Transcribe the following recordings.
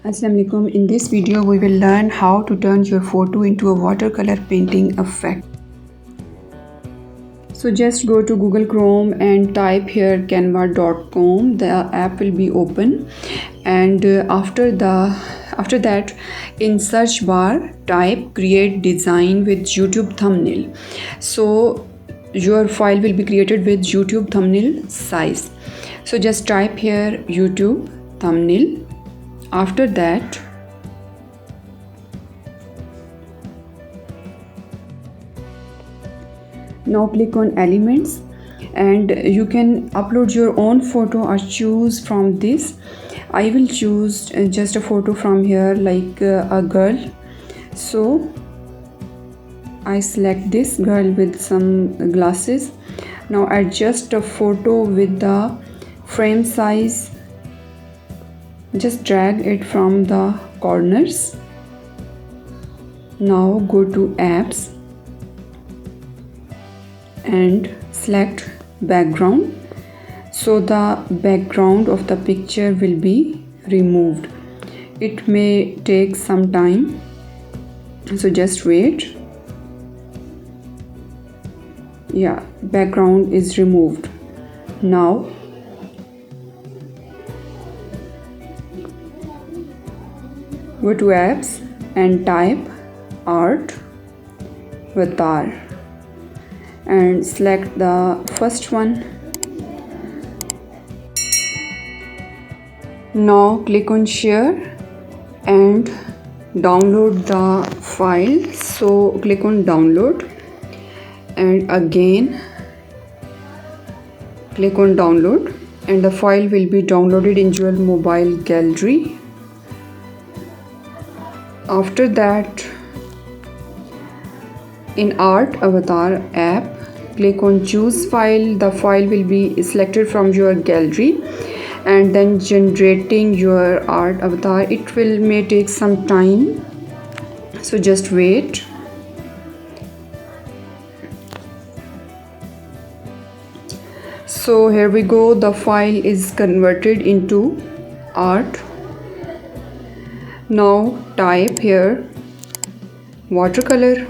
Assalamualaikum. In this video we will learn how to turn your photo into a watercolor painting effect. So just go to Google Chrome and type here canva.com. the app will be open, and after that in search bar type create design with YouTube thumbnail. So your file will be created with YouTube thumbnail size. So just type here YouTube thumbnail. After that now click on elements, and you can upload your own photo or choose from this. I will choose just a photo from here, like a girl. So I select this girl with some glasses. Now adjust a photo with the frame size. Just drag it from the corners. Now go to apps and select background. So the background of the picture will be removed. It may take some time, so just wait. Yeah, background is removed. Now go to apps and type art avatar and select the first one. Now click on share and download the file. So click on download and again click on download, and the file will be downloaded in your mobile gallery. After that, in art avatar app, click on choose file. The file will be selected from your gallery, and then generating your art avatar. It may take some time, so just wait. So here we go, the file is converted into art. Now type here watercolor,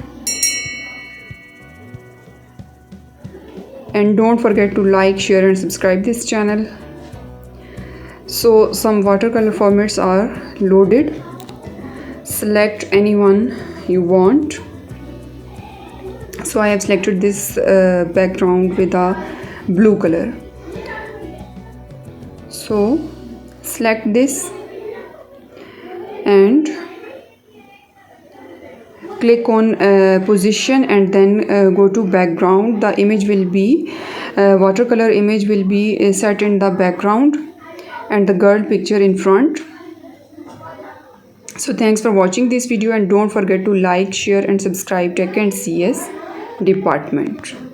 and don't forget to like, share and subscribe this channel. So some watercolor formats are loaded. Select any one you want. So I have selected this background with a blue color. So select this and click on position, and then go to background. The image will be watercolor image will be set in the background and the girl picture in front. So thanks for watching this video, and don't forget to like, share and subscribe Tech&CS department.